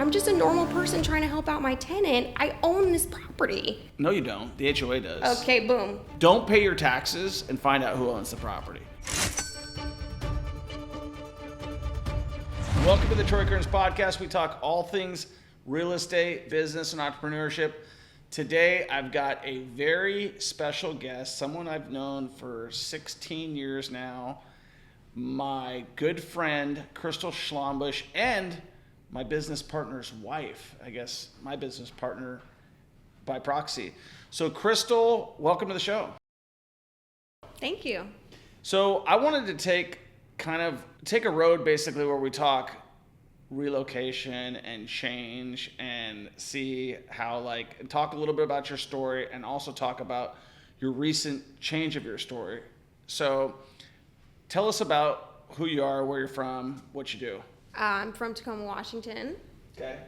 I'm just a normal person trying to help out my tenant. I own this property. No, you don't. The HOA does. Okay, boom. Don't pay your taxes and find out who owns the property. Welcome to the Troy Kearns podcast. We talk all things real estate, business, and entrepreneurship. Today, I've got a very special guest, someone I've known for 16 years now, my good friend, Crystal Schlanbusch, and my business partner's wife, I guess my business partner by proxy. So Crystal, welcome to the show. Thank you. So I wanted to take a road basically where we talk relocation and change and see how talk a little bit about your story and also talk about your recent change of your story. So tell us about who you are, where you're from, what you do. I'm from Tacoma, Washington. Okay.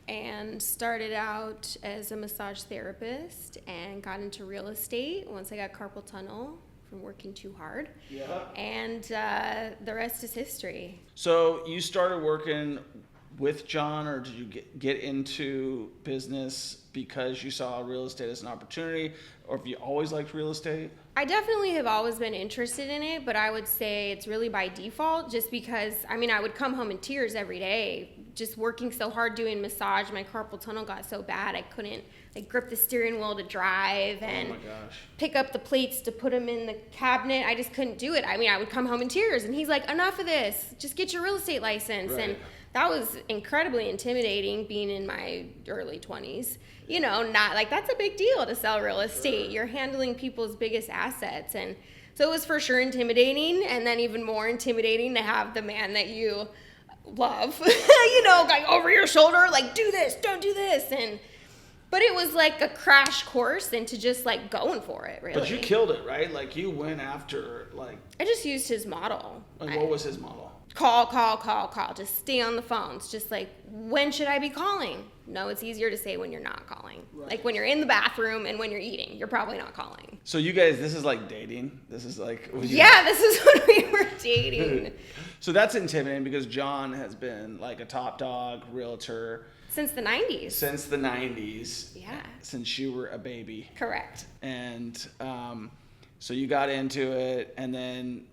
And started out as a massage therapist and got into real estate once I got carpal tunnel from working too hard. Yeah. And the rest is history. So you started working with John, or did you get into business because you saw real estate as an opportunity, or have you always liked real estate? I definitely have always been interested in it, but I would say it's really by default, just because, I would come home in tears every day, just working so hard doing massage. My carpal tunnel got so bad I couldn't grip the steering wheel to drive and pick up the plates to put them in the cabinet. I just couldn't do it. I would come home in tears, and he's like, enough of this, just get your real estate license. Right. And that was incredibly intimidating, being in my early 20s. That's a big deal to sell real estate. Sure. You're handling people's biggest assets. And so it was for sure intimidating, and then even more intimidating to have the man that you love, over your shoulder, do this, don't do this. But it was like a crash course into just going for it, really. But you killed it, right? You went after I just used his model. What was his model? Call. Just stay on the phones. Just when should I be calling? No, it's easier to say when you're not calling. Right. When you're in the bathroom and when you're eating, you're probably not calling. So you guys, this is dating? This is Yeah, this is when we were dating. So that's intimidating because John has been a top dog realtor. Since the 90s. Since the 90s. Yeah. Since you were a baby. Correct. And so you got into it, and then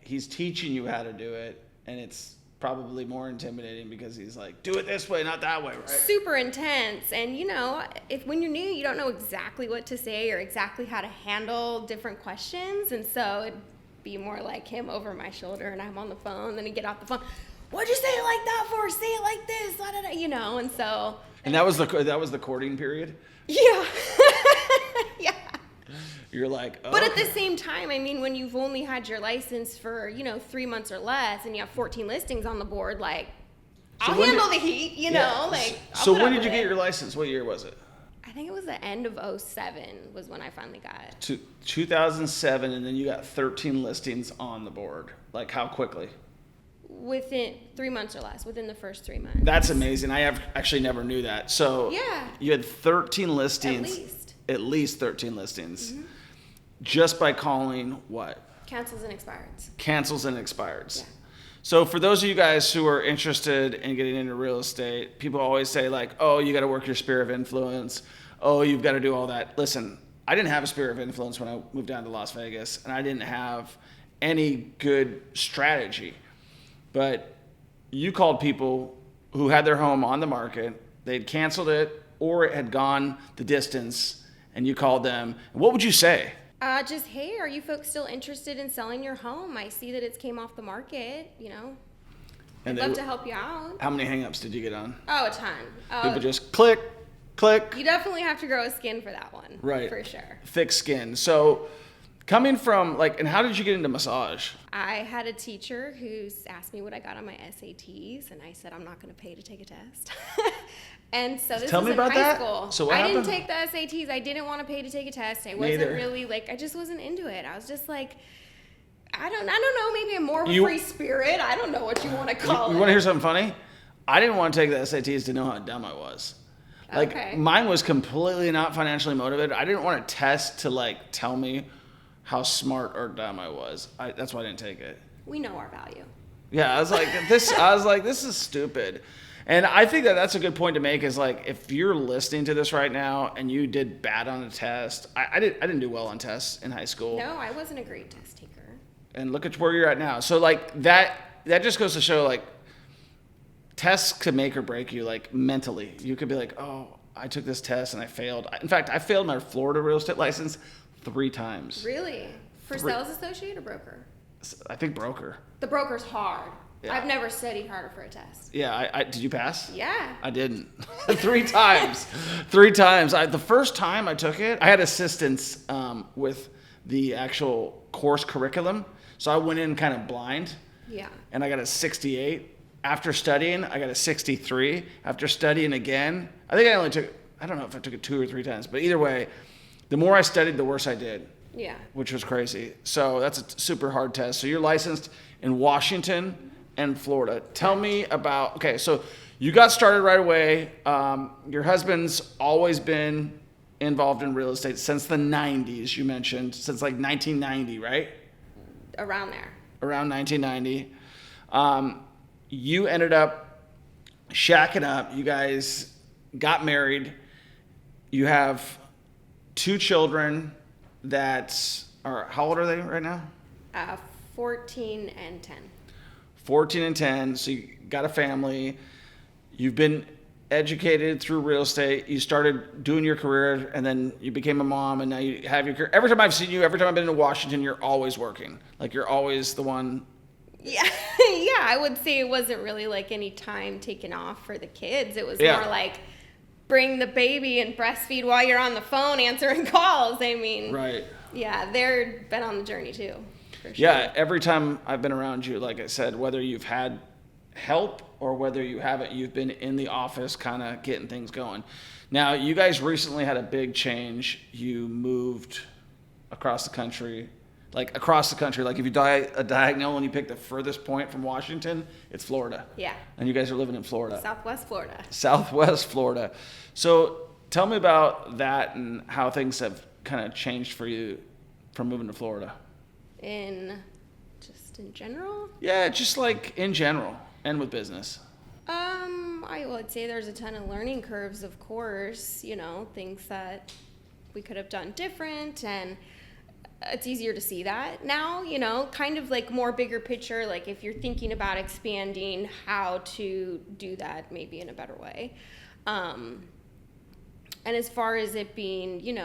he's teaching you how to do it, and it's probably more intimidating because he's do it this way, not that way, right? Super intense. And when you're new, you don't know exactly what to say or exactly how to handle different questions. And so it'd be more like him over my shoulder, and I'm on the phone, then he'd get off the phone. What'd you say it like that for? Say it like this, and so. And that was the courting period? Yeah. Yeah. You're But at the same time, when you've only had your license for, 3 months or less, and you have 14 listings on the board, I'll handle the heat, So when did you get your license? What year was it? I think it was the end of 2007 was when I finally got it. 2007, and then you got 13 listings on the board. How quickly? Within 3 months or less, within the first 3 months. That's amazing. I actually never knew that. So yeah, you had 13 listings. At least 13 listings. Mm-hmm. Just by calling what? Cancels and expireds. Yeah. So for those of you guys who are interested in getting into real estate, people always say oh, you got to work your sphere of influence. Oh, you've got to do all that. Listen, I didn't have a sphere of influence when I moved down to Las Vegas, and I didn't have any good strategy. But you called people who had their home on the market, they'd canceled it, or it had gone the distance, and you called them. What would you say? Just, hey, are you folks still interested in selling your home? I see that it's came off the market, I'd love to help you out. How many hang-ups did you get on? Oh, a ton. People just click. You definitely have to grow a skin for that one. Right. For sure. Thick skin. So coming from, and how did you get into massage? I had a teacher who's asked me what I got on my SATs, and I said I'm not going to pay to take a test. And so this was in high school. So what I happened? didn't take the SATs. I didn't want to pay to take a test. I wasn't really I just wasn't into it. I was just I don't know, maybe I'm more of a free spirit. I don't know what you want to call it. You want to hear something funny? I didn't want to take the SATs to know how dumb I was. Mine was completely not financially motivated. I didn't want a test to tell me how smart or dumb I was. That's why I didn't take it. We know our value. Yeah, I was like, this is stupid. And I think that that's a good point to make is like, if you're listening to this right now and you did bad on a test, I didn't do well on tests in high school. No, I wasn't a great test taker. And look at where you're at now. So like that just goes to show like tests could make or break you like mentally. You could be like, oh, I took this test and I failed. In fact, I failed my Florida real estate license 3 times. Really? For sales associate or broker? I think broker. The broker's hard. Yeah. I've never studied harder for a test. Yeah, I did you pass? Yeah. I didn't. 3 times. 3 times. The first time I took it, I had assistance with the actual course curriculum. So I went in kind of blind. Yeah. And I got a 68. After studying, I got a 63. After studying again, I think I don't know if I took it 2 or 3 times, but either way, the more I studied, the worse I did. Yeah. Which was crazy. So that's a super hard test. So you're licensed in Washington and Florida. Tell me about, okay, so you got started right away. Your husband's always been involved in real estate since the 90s, you mentioned, since like 1990, right? Around there. Around 1990. You ended up shacking up. You guys got married. You have 2 children that are, how old are they right now? 14 and 10. 14 and 10. So you got a family. You've been educated through real estate. You started doing your career, and then you became a mom, and now you have your career. Every time I've seen you, every time I've been in Washington, you're always working. Like you're always the one. Yeah, yeah. I would say it wasn't really like any time taken off for the kids. It was more like bring the baby and breastfeed while you're on the phone answering calls. I mean, right. Yeah, they've been on the journey too. For sure. Yeah, every time I've been around you, like I said, whether you've had help or whether you haven't, you've been in the office kind of getting things going. Now, you guys recently had a big change. You moved across the country. Like if you die a diagonal and you pick the furthest point from Washington, it's Florida. Yeah. And you guys are living in Florida. Southwest Florida. Southwest Florida. So tell me about that and how things have kind of changed for you from moving to Florida. In general? Yeah, just like in general and with business. I would say there's a ton of learning curves, of course, things that we could have done different, and it's easier to see that now, kind of like more bigger picture, like if you're thinking about expanding, how to do that maybe in a better way. And as far as it being,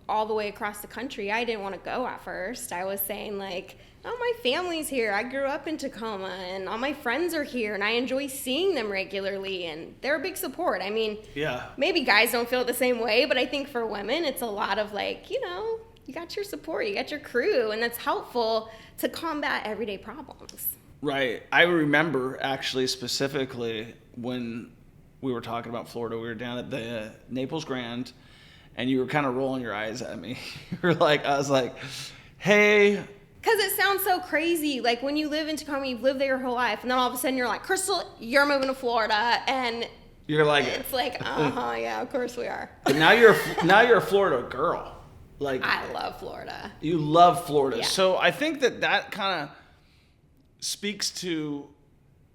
all the way across the country, I didn't want to go at first. I was saying like, oh, my family's here. I grew up in Tacoma and all my friends are here and I enjoy seeing them regularly and they're a big support. I mean, yeah, maybe guys don't feel it the same way, but I think for women, it's a lot of like, you got your support, you got your crew, and that's helpful to combat everyday problems. Right. I remember actually specifically when we were talking about Florida, we were down at the Naples Grand and you were kind of rolling your eyes at me. You were like, I was like, hey. Because it sounds so crazy. Like when you live in Tacoma, you've lived there your whole life, and then all of a sudden you're like, Crystal, you're moving to Florida, and you're like, it's like, yeah, of course we are. But now you're a Florida girl. Like I love Florida. You love Florida. Yeah. So I think that kind of speaks to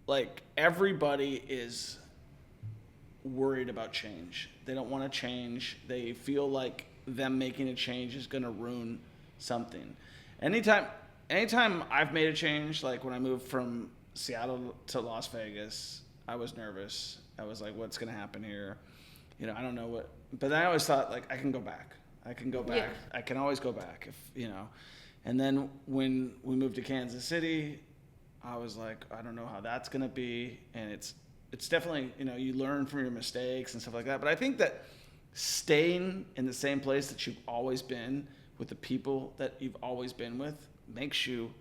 like everybody is worried about change. They don't want to change. They feel like them making a change is going to ruin something. Anytime I've made a change, like when I moved from Seattle to Las Vegas, I was nervous. I was like, what's going to happen here? I don't know what. But then I always thought, like, I can go back. Yeah. I can always go back, And then when we moved to Kansas City, I was like, I don't know how that's going to be. And it's definitely, you learn from your mistakes and stuff like that. But I think that staying in the same place that you've always been with the people that you've always been with makes you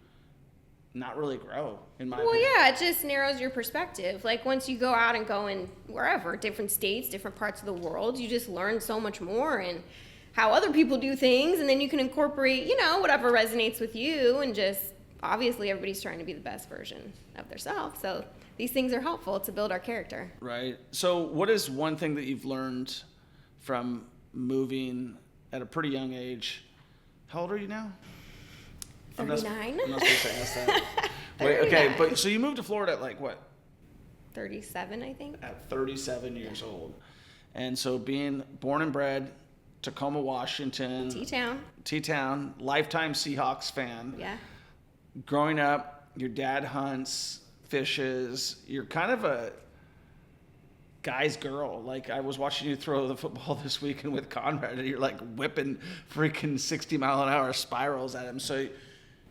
not really grow, in my opinion. Well, yeah, it just narrows your perspective. Like once you go out and go in wherever, different states, different parts of the world, you just learn so much more and how other people do things, and then you can incorporate, whatever resonates with you, and just obviously everybody's trying to be the best version of themselves. So these things are helpful to build our character. Right. So what is one thing that you've learned from moving at a pretty young age? How old are you now? 39. I'm not supposed to ask that. Wait, okay, but so you moved to Florida at like what? 37, I think. At 37 years old. And so being born and bred, Tacoma, Washington. T-Town, lifetime Seahawks fan. Yeah. Growing up, your dad hunts, fishes. You're kind of a guy's girl. Like, I was watching you throw the football this weekend with Conrad, and you're like whipping freaking 60-mile-an-hour spirals at him. So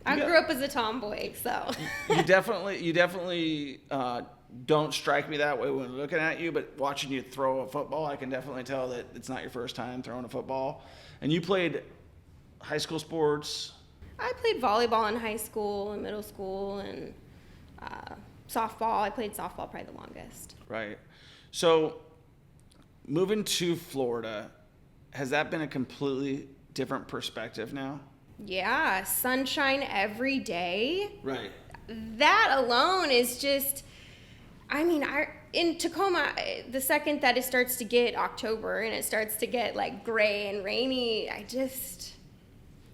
I grew up as a tomboy, so. you definitely don't strike me that way when looking at you, but watching you throw a football, I can definitely tell that it's not your first time throwing a football. And you played high school sports. I played volleyball in high school and middle school, and softball. I played softball probably the longest. Right. So moving to Florida, has that been a completely different perspective now? Yeah, sunshine every day. Right. That alone is just, I mean, in Tacoma, the second that it starts to get October and it starts to get like gray and rainy,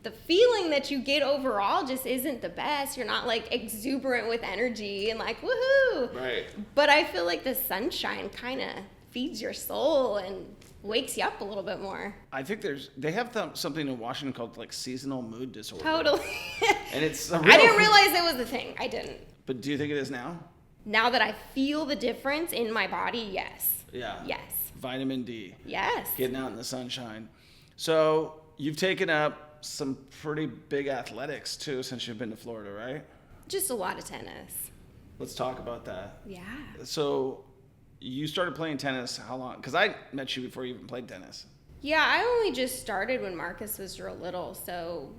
the feeling that you get overall just isn't the best. You're not like exuberant with energy and like, woohoo. Right. But I feel like the sunshine kind of feeds your soul and wakes you up a little bit more. I think they have something in Washington called like seasonal mood disorder. Totally. And it's I didn't realize it was a thing. I didn't. But do you think it is now? Now that I feel the difference in my body, yes. Yeah. Yes. Vitamin D. Yes. Getting out in the sunshine. So you've taken up some pretty big athletics too since you've been to Florida, right? Just a lot of tennis. Let's talk about that. Yeah. So you started playing tennis how long? Because I met you before you even played tennis. Yeah, I only just started when Marcus was real little, so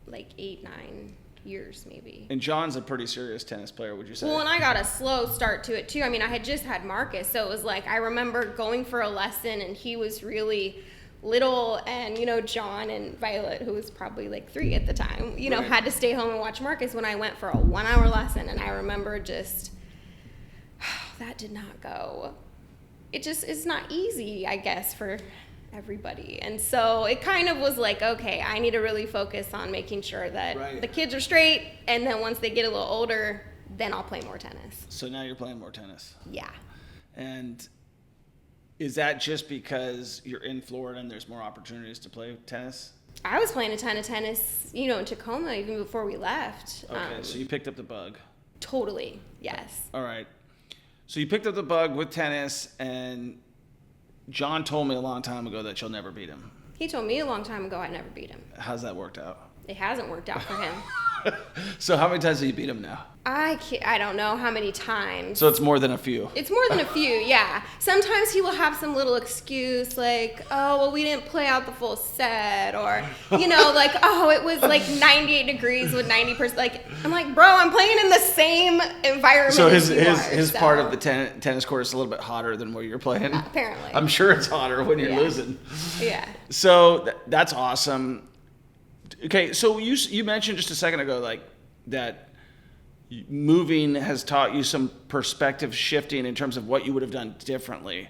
like 8, 9 years maybe. And John's a pretty serious tennis player, would you say? Well, and I got a slow start to it too. I mean, I had just had Marcus, so it was like I remember going for a lesson and he was really little, and John and Violet, who was probably like 3 at the time, Right. had to stay home and watch Marcus when I went for a 1-hour lesson. And I remember just that did not go. It's not easy, I guess, for everybody. And so it kind of was like, okay, I need to really focus on making sure that Right. the kids are straight, and then once they get a little older, then I'll play more tennis. So now you're playing more tennis. Yeah. And is that just because you're in Florida and there's more opportunities to play tennis? I was playing a ton of tennis, in Tacoma even before we left. Okay, so you picked up the bug. Totally, yes. All right. So you picked up the bug with tennis, and John told me a long time ago that you'll never beat him. He told me a long time ago I never beat him. How's that worked out? It hasn't worked out for him. So how many times have you beat him now? I don't know how many times. So it's more than a few. It's more than a few, yeah. Sometimes he will have some little excuse like, oh, well, we didn't play out the full set, or, like, oh, it was like 98 degrees with 90%. Like, I'm like, bro, I'm playing in the same environment. So as you his are, part of the tennis court is a little bit hotter than where you're playing? Apparently. I'm sure it's hotter when you're Yeah. losing. Yeah. So that's awesome. Okay, so you mentioned just a second ago, like, that moving has taught you some perspective shifting in terms of what you would have done differently.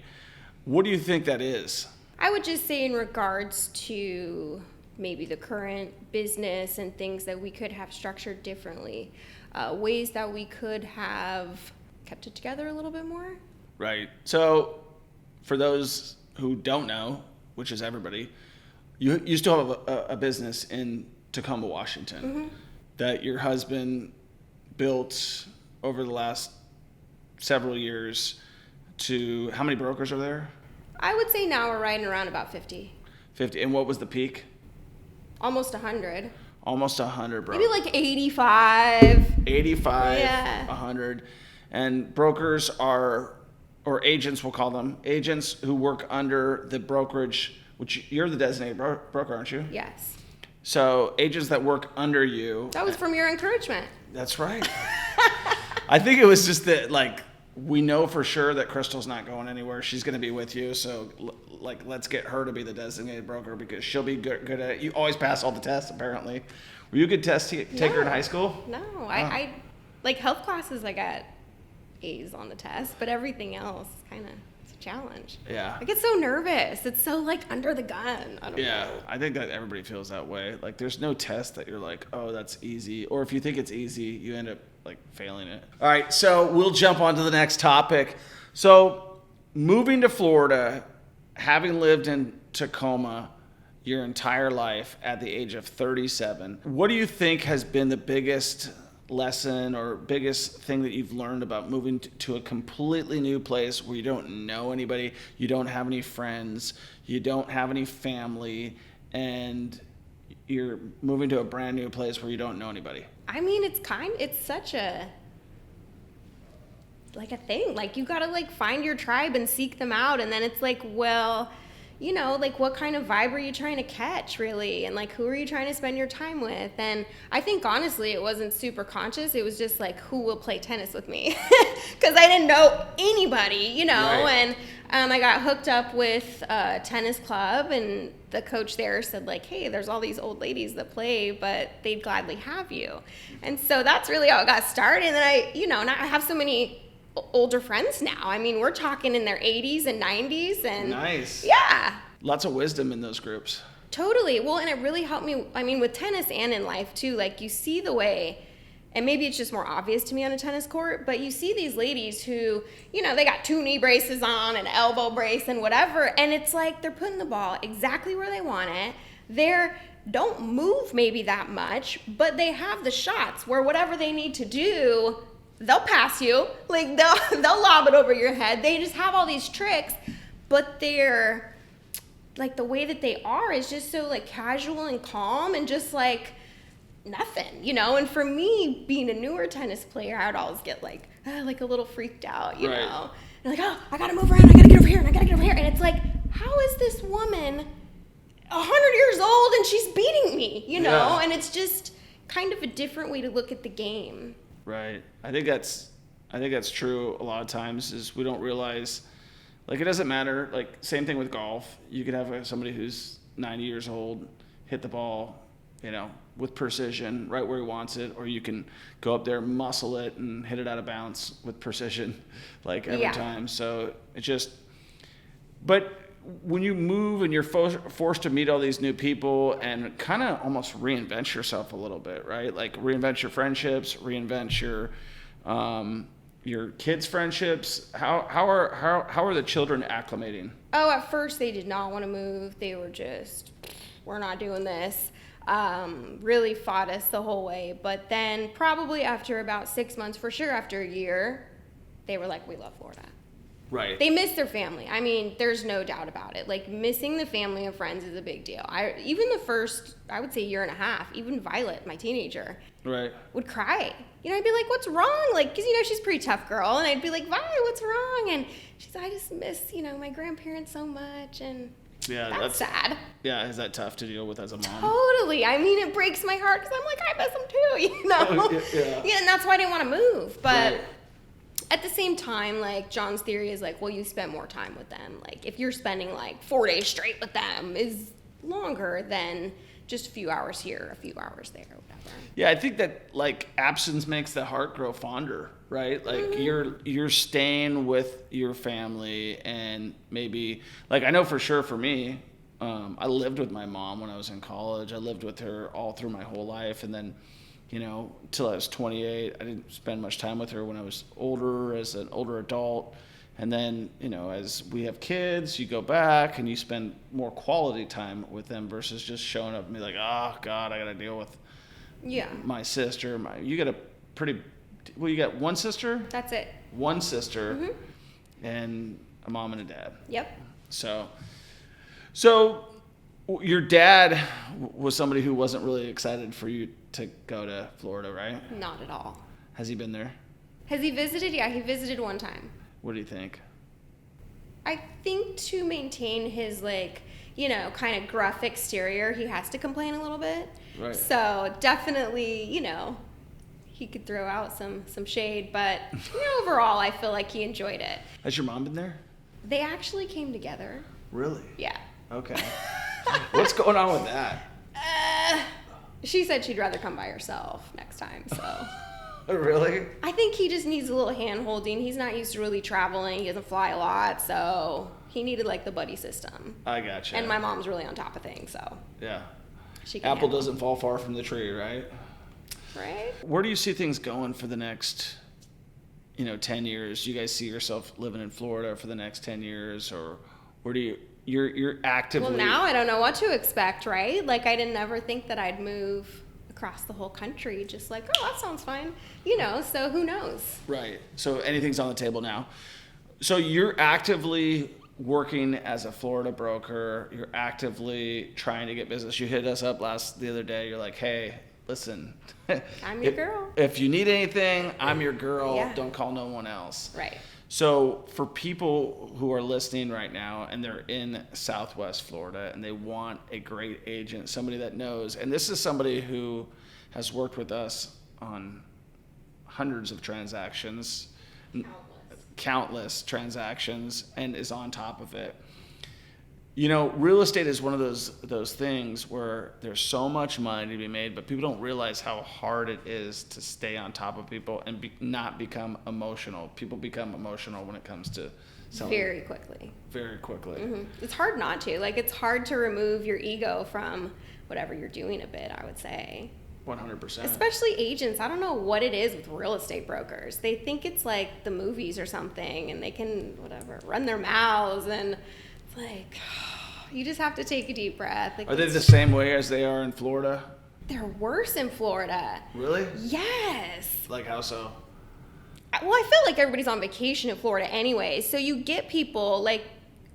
What do you think that is? I would just say in regards to maybe the current business and things that we could have structured differently, ways that we could have kept it together a little bit more. Right. So for those who don't know, which is everybody, you still have a business in Tacoma, Washington, Mm-hmm. that your husband built over the last several years to, how many brokers are there? I would say now we're riding around about 50. 50. And what was the peak? Almost 100. Almost 100 brokers. Maybe like 85. 85, Yeah. 100. And brokers are, or agents we'll call them, agents who work under the brokerage, which you're the designated broker, aren't you? Yes. So agents that work under you. That was from your encouragement. That's right. I think it was just that, like, we know for sure that Crystal's not going anywhere. She's going to be with you. So, like, let's get her to be the designated broker because she'll be good at it. You always pass all the tests, apparently. Were you a good test taker in high school? No. I like health classes, I got A's on the test, but everything else kind of challenge. Yeah. I get so nervous. It's so like under the gun. I don't know. I think that everybody feels that way. Like there's no test that you're like, oh, that's easy. Or if you think it's easy, you end up like failing it. All right, so we'll jump on to the next topic. So moving to Florida, having lived in Tacoma your entire life at the age of 37, what do you think has been the biggest lesson or biggest thing that you've learned about moving to a completely new place where you don't know anybody, you don't have any friends, you don't have any family, and you're moving to a brand new place where you don't know anybody? I mean, it's such a like a thing. Like you gotta like find your tribe and seek them out, and then it's like, well, you know, like what kind of vibe are you trying to catch really, and like who are you trying to spend your time with? And I think honestly it wasn't super conscious. It was just like, who will play tennis with me, because I didn't know anybody, you know. Right. And I got hooked up with a tennis club, and the coach there said like, hey, there's all these old ladies that play, but they'd gladly have you. And so that's really how it got started. And then I have so many older friends now. I mean, we're talking in their 80s and 90s, and nice. Yeah. Lots of wisdom in those groups. Totally. Well, and it really helped me, I mean, with tennis and in life too. Like you see the way, and maybe it's just more obvious to me on a tennis court, but you see these ladies who, you know, they got 2 knee braces on, an elbow brace and whatever, and it's like they're putting the ball exactly where they want it. They're don't move maybe that much, but they have the shots where whatever they need to do, they'll pass you, like they'll lob it over your head. They just have all these tricks, but they're like, the way that they are is just so like casual and calm and just like nothing, you know. And for me, being a newer tennis player, I would always get like a little freaked out, you know. And like, oh, I gotta move around, I gotta get over here, and I gotta get over here. And it's like, how is this woman 100 years old and she's beating me, you know? Yeah. And it's just kind of a different way to look at the game. Right. I think that's true a lot of times, is we don't realize, like, it doesn't matter. Like, same thing with golf. You could have somebody who's 90 years old hit the ball, you know, with precision right where he wants it, or you can go up there, muscle it, and hit it out of bounds with precision, like every time. So it just, but when you move and you're forced to meet all these new people and kind of almost reinvent yourself a little bit, right? Like reinvent your friendships, reinvent your kids' friendships. How are the children acclimating? Oh, at first they did not want to move. They were just, we're not doing this. Really fought us the whole way. But then probably after about 6 months, for sure after a year, they were like, we love Florida. Right. They miss their family. I mean, there's no doubt about it. Like, missing the family and friends is a big deal. Even the first, I would say, year and a half, even Violet, my teenager, would cry. You know, I'd be like, what's wrong? Like, because, you know, she's a pretty tough girl. And I'd be like, Violet, what's wrong? And she's like, I just miss, you know, my grandparents so much. And that's sad. Yeah, is that tough to deal with as a mom? Totally. I mean, it breaks my heart because I'm like, I miss them too, you know? Yeah, and that's why I didn't want to move. But at the same time, like, John's theory is like, well, you spend more time with them. Like, if you're spending like 4 days straight with them, is longer than just a few hours here, a few hours there, whatever. Yeah, I think that like absence makes the heart grow fonder, right? Like you're staying with your family, and maybe, like, I know for sure for me, I lived with my mom when I was in college. I lived with her all through my whole life, and then, you know, till I was 28, I didn't spend much time with her when I was older, as an older adult. And then, you know, as we have kids, you go back and you spend more quality time with them versus just showing up and be like, oh, God, I got to deal with my sister. You got you got one sister? That's it. One sister and a mom and a dad. Yep. So your dad was somebody who wasn't really excited for you to go to Florida, right? Not at all. Has he been there? Has he visited? Yeah, he visited one time. What do you think? I think to maintain his, like, you know, kind of gruff exterior, he has to complain a little bit. Right. So definitely, you know, he could throw out some shade, but, you know, overall, I feel like he enjoyed it. Has your mom been there? They actually came together. Really? Yeah. Okay. What's going on with that? She said she'd rather come by herself next time, so. Really? I think he just needs a little hand holding. He's not used to really traveling. He doesn't fly a lot, so he needed like the buddy system. I gotcha. And my mom's really on top of things, so. Yeah. She can Apple handle. doesn't fall far from the tree, right? Right? Where do you see things going for the next, 10 years? Do you guys see yourself living in Florida for the next 10 years, or where do you're actively? Well, now I don't know what to expect, right? Like, I didn't ever think that I'd move across the whole country, just like, oh, that sounds fine, so who knows? Right. So anything's on the table now. So you're actively working as a Florida broker. You're actively trying to get business. You hit us up the other day. You're like, hey, listen. I'm your girl. If you need anything, I'm your girl. Yeah. Don't call no one else. Right. So for people who are listening right now and they're in Southwest Florida and they want a great agent, somebody that knows, and this is somebody who has worked with us on hundreds of transactions, countless transactions, and is on top of it. Real estate is one of those things where there's so much money to be made, but people don't realize how hard it is to stay on top of people and not become emotional. People become emotional when it comes to selling. Very quickly. Very quickly. Mm-hmm. It's hard not to. Like, it's hard to remove your ego from whatever you're doing a bit, I would say. 100%. Especially agents. I don't know what it is with real estate brokers. They think it's like the movies or something, and they can, run their mouths, and it's like, you just have to take a deep breath. Like, Are they the same way as they are in Florida? They're worse in Florida. Really? Yes. Like how so? Well, I feel like everybody's on vacation in Florida anyway, so you get people, like,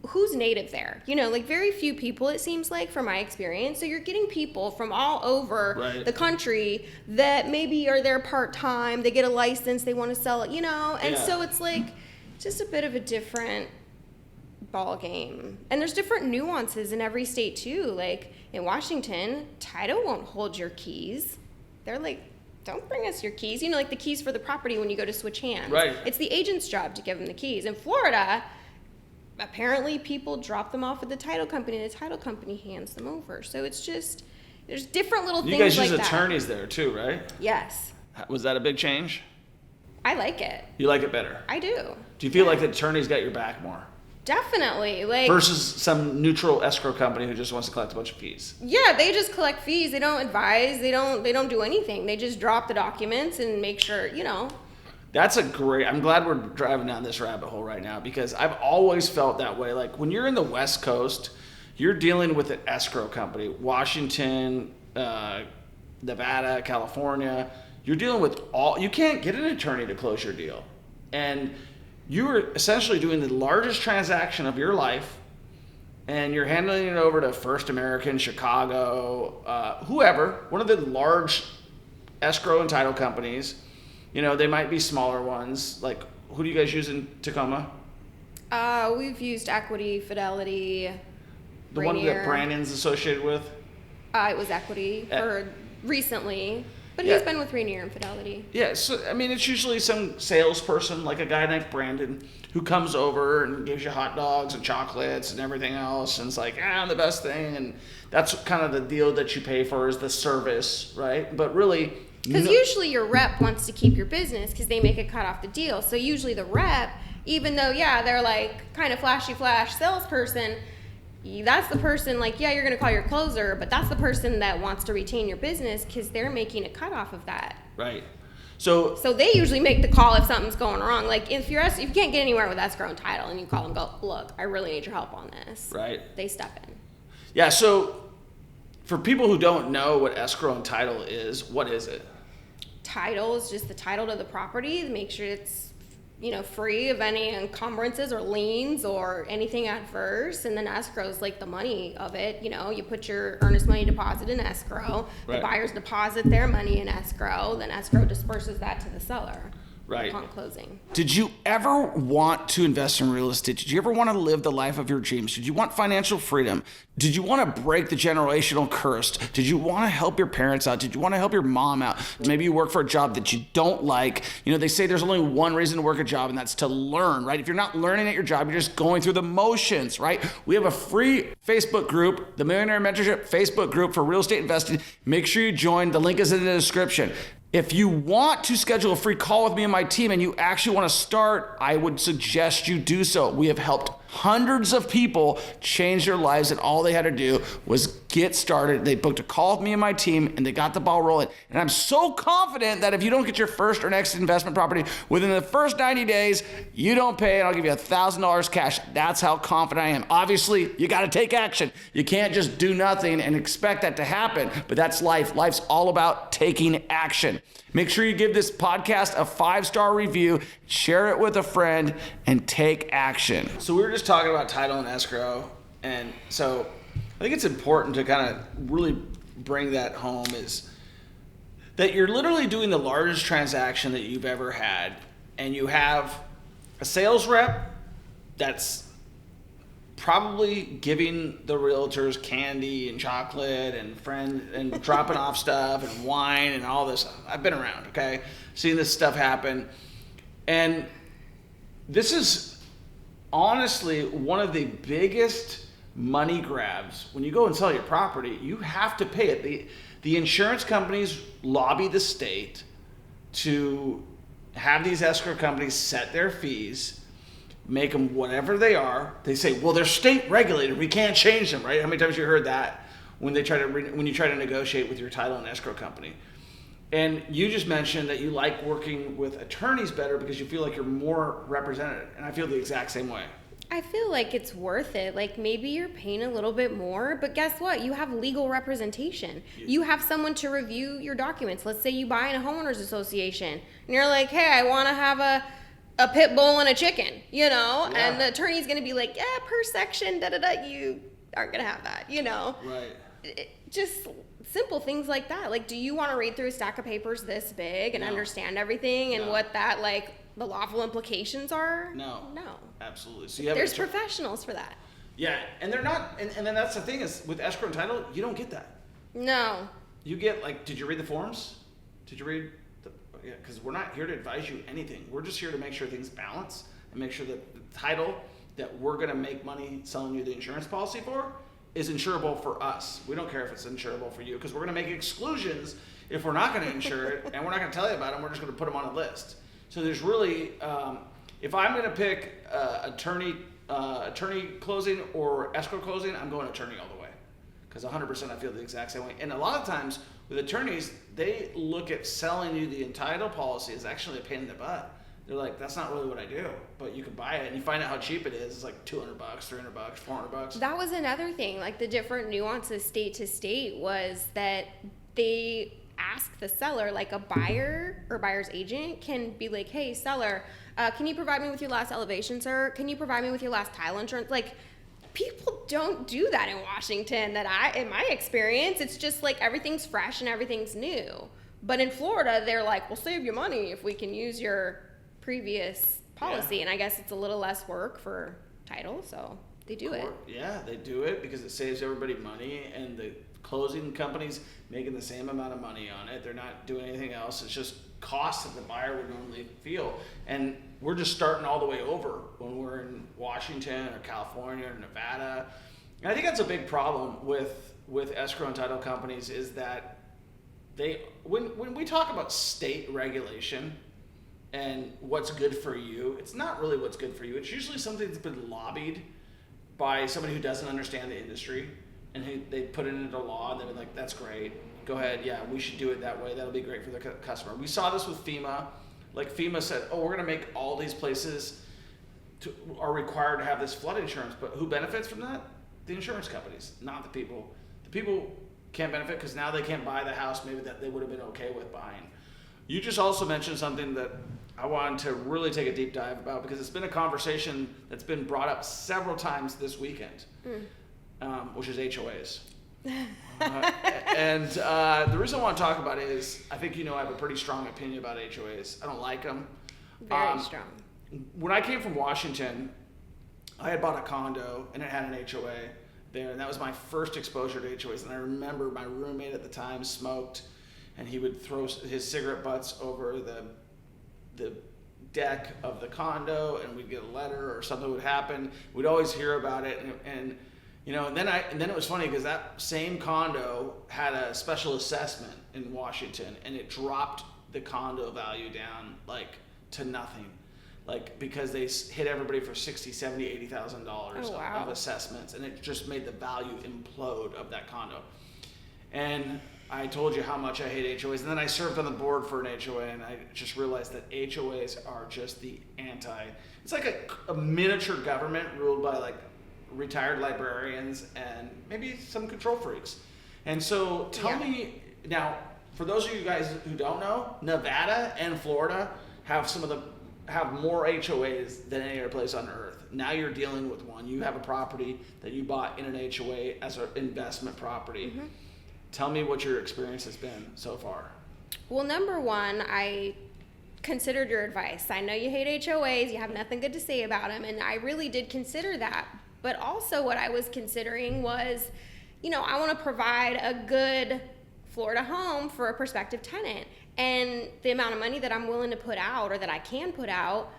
who's native there? Very few people, it seems like, from my experience. So you're getting people from all over the country that maybe are there part-time, they get a license, they want to sell it, and so it's like just a bit of a different ball game. And there's different nuances in every state too. Like in Washington, title won't hold your keys. They're like, don't bring us your keys. Like the keys for the property when you go to switch hands. Right. It's the agent's job to give them the keys. In Florida, apparently people drop them off at the title company and the title company hands them over. So it's just, there's different little things like that. You guys use attorneys there too, right? Yes. Was that a big change? I like it. You like it better? I do. Do you feel like the attorney's got your back more? Definitely. Like, versus some neutral escrow company who just wants to collect a bunch of fees. Yeah, they just collect fees. They don't advise. They don't do anything. They just drop the documents and make sure, That's I'm glad we're driving down this rabbit hole right now, because I've always felt that way. Like when you're in the West Coast, you're dealing with an escrow company. Washington, Nevada, California, you're dealing with you can't get an attorney to close your deal. And you're essentially doing the largest transaction of your life, and you're handing it over to First American, Chicago, whoever, one of the large escrow and title companies. They might be smaller ones. Like, who do you guys use in Tacoma? We've used Equity, Fidelity, The Rainier. one that Brandon's associated with? It was Equity for recently. But he's been with Rainier and Fidelity. Yeah, so, it's usually some salesperson, like a guy like Brandon, who comes over and gives you hot dogs and chocolates and everything else, and it's like, I'm the best thing, and that's kind of the deal that you pay for, is the service, right? But really... Because usually your rep wants to keep your business because they make a cut off the deal. So usually the rep, even though, they're like kind of flashy salesperson, that's the person, like, you're going to call your closer, but that's the person that wants to retain your business because they're making a cut off of that. Right. So they usually make the call if something's going wrong. Like, if you can't get anywhere with escrow and title, and you call and go, look, I really need your help on this. Right. They step in. Yeah, so for people who don't know what escrow and title is, what is it? Title is just the title to the property to make sure it's free of any encumbrances or liens or anything adverse. And then escrow is like the money of it. You put your earnest money deposit in escrow. Right. The buyers deposit their money in escrow. Then escrow disperses that to the seller. Right. Upon closing. Did you ever want to invest in real estate? Did you ever want to live the life of your dreams? Did you want financial freedom? Did you want to break the generational curse? Did you want to help your parents out? Did you want to help your mom out? Maybe you work for a job that you don't like. They say there's only one reason to work a job, and that's to learn, right? If you're not learning at your job, you're just going through the motions, right? We have a free Facebook group, the Millionaire Mentorship Facebook group for real estate investing. Make sure you join. The link is in the description. If you want to schedule a free call with me and my team and you actually want to start, I would suggest you do so. We have helped hundreds of people change their lives, and all they had to do was get started. They booked a call with me and my team, and they got the ball rolling. And I'm so confident that if you don't get your first or next investment property within the first 90 days, you don't pay, and I'll give you $1,000 cash. That's how confident I am. Obviously, you got to take action. You can't just do nothing and expect that to happen, but that's life. Life's all about taking action. Make sure you give this podcast a 5-star review, share it with a friend, and take action. So we were just talking about title and escrow, and so I think it's important to kind of really bring that home is that you're literally doing the largest transaction that you've ever had, and you have a sales rep that's probably giving the realtors candy and chocolate and dropping off stuff and wine and all this. I've been around, okay? Seen this stuff happen. And this is honestly one of the biggest money grabs. When you go and sell your property, you have to pay it. The insurance companies lobby the state to have these escrow companies set their fees, make them whatever they are. They say, well, they're state regulated. We can't change them, right? How many times you heard that when you try to negotiate with your title and escrow company? And you just mentioned that you like working with attorneys better because you feel like you're more represented. And I feel the exact same way. I feel like it's worth it. Like maybe you're paying a little bit more, but guess what? You have legal representation. You have someone to review your documents. Let's say you buy in a homeowners association and you're like, hey, I want to have a pit bull and a chicken, Yeah. and the attorney's going to be like, yeah, per section, you aren't going to have that, Right. Just simple things like that. Like, do you want to read through a stack of papers this big and understand everything and what that, the lawful implications are? No. Absolutely. So there's professionals for that. Yeah, and they're not, and then that's the thing is, with escrow and title, you don't get that. No. You get, did you read the forms? Did you read yeah, because we're not here to advise you anything. We're just here to make sure things balance and make sure that the title that we're going to make money selling you the insurance policy for is insurable for us. We don't care if it's insurable for you because we're going to make exclusions if we're not going to insure it, and we're not going to tell you about them. We're just going to put them on a list. So there's really, if I'm going to pick attorney closing or escrow closing, I'm going attorney all the way because 100% I feel the exact same way. And a lot of times with attorneys, they look at selling you the entitled policy as actually a pain in the butt. They're like, that's not really what I do, but you can buy it and you find out how cheap it is. It's like $200, $300, $400. That was another thing, the different nuances state to state was that they ask the seller, a buyer or buyer's agent can be like, hey, seller, can you provide me with your last elevation, sir? Can you provide me with your last title insurance? People don't do that in Washington in my experience. It's just everything's fresh and everything's new. But in Florida, they're like, we'll save you money if we can use your previous policy. Yeah. And I guess it's a little less work for title, so they do it. Yeah, they do it because it saves everybody money, and the closing companies making the same amount of money on it. They're not doing anything else. It's just costs that the buyer would normally feel. And we're just starting all the way over when we're in Washington or California or Nevada. And I think that's a big problem with escrow and title companies is that when we talk about state regulation and what's good for you, it's not really what's good for you. It's usually something that's been lobbied by somebody who doesn't understand the industry, and they put it into law, and they're like, that's great. Go ahead, yeah, we should do it that way. That'll be great for the customer. We saw this with FEMA. FEMA said, oh, we're going to make all these places are required to have this flood insurance, but who benefits from that? The insurance companies, not the people. The people can't benefit because now they can't buy the house maybe that they would have been okay with buying. You just also mentioned something that I wanted to really take a deep dive about because it's been a conversation that's been brought up several times this weekend, which is HOAs. And the reason I want to talk about it is I think I have a pretty strong opinion about HOAs. I don't like them. Very strong. When I came from Washington, I had bought a condo and it had an HOA there, and that was my first exposure to HOAs. And I remember my roommate at the time smoked, and he would throw his cigarette butts over the deck of the condo, and we'd get a letter or something would happen. We'd always hear about it, and then it was funny because that same condo had a special assessment in Washington, and it dropped the condo value down like to nothing, like because they hit everybody for $60,000, $70,000, $80,000 of assessments, and it just made the value implode of that condo. And I told you how much I hate HOAs, and then I served on the board for an HOA, and I just realized that HOAs are just the it's like a miniature government ruled by like retired librarians and maybe some control freaks. And so tell me now, for those of you guys who don't know, Nevada and Florida have more HOAs than any other place on earth. Now you're dealing with one. You have a property that you bought in an HOA as an investment property. Mm-hmm. Tell me what your experience has been so far. Well, number one, I considered your advice. I know you hate HOAs, you have nothing good to say about them, and I really did consider that. But also what I was considering was, I want to provide a good Florida home for a prospective tenant. And the amount of money that I'm willing to put out, or that I can put out,